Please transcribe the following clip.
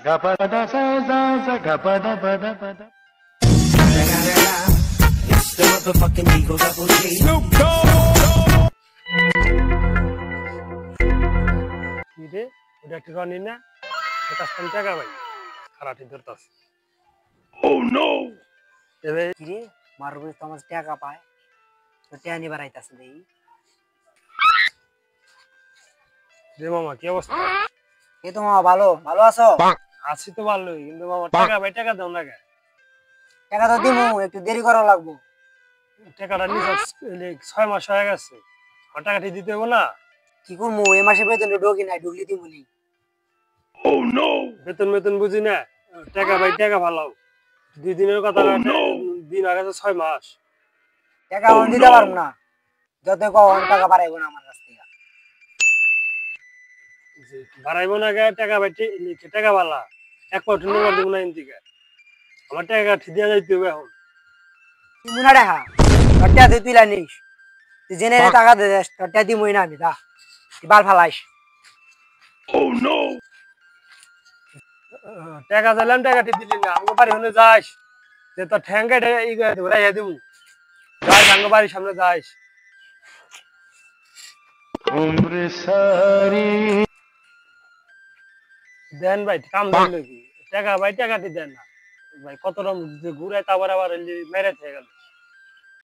Gapada sa sa sa gapada pada pada. It's the motherfucking Eagle Double G. রে ওটা একটু রানি না এটা স্থান টাকা ভাই খারাটি ধরতাস এবে কিরে মারুবে তো আমার টাকা পায় তো টাকা নিবার আইতাছে দেই রে মামা কি অবস্থা এ তো মামা ভালো ভালো আছো আছি তো ভালোই কিন্তু মামা টাকা ভাই টাকা দাও না কে টাকা তো দিমু একটু দেরি করা লাগবো টাকাটা নিয়ে 6 মাস হয়ে গেছে আমার টাকাটি দিতে হবে না কি করবো এই মাসে বেতন ঢোকি নাই ঢুকলি দিমু নি বেতন বেতন বুঝি না টাকা ভাই টাকা ভালো 2 দিনের কথা দিন আগে তো 6 মাস টাকা আমি দিতে পারবো না যত কম টাকা বাড়াইবো না আমার কাছ থেকে বাড়াইবো না কে টাকা ভাই টাকা ভালা এক পাউন্ড নেবার দেবো না ইন্দিকে আমার টাকা ঠিক দিয়ে যাইতে হবে এখন দিমু না টাকা তোর টাকা দিয়ে তুই নিস তুই জেনে টাকা দে দেস তোর টাকা দিমুই না আমি দা তুই বাল ফালাইস টাকা দিলাম টাকা ঠিক দিলি না আমাকে বাড়ি হলে যাস যে তোর ঠ্যাঙ্গা ঘুরাইয়া দিবো যাস আমাকে বাড়ির সামনে যাস उम्र सारी দেন ভাই কাম দেন নাকি টাকা ভাই টাকাটি দেন না ভাই কত রকম যে ঘুরাই তারপর আবার মেরে থেকে গেল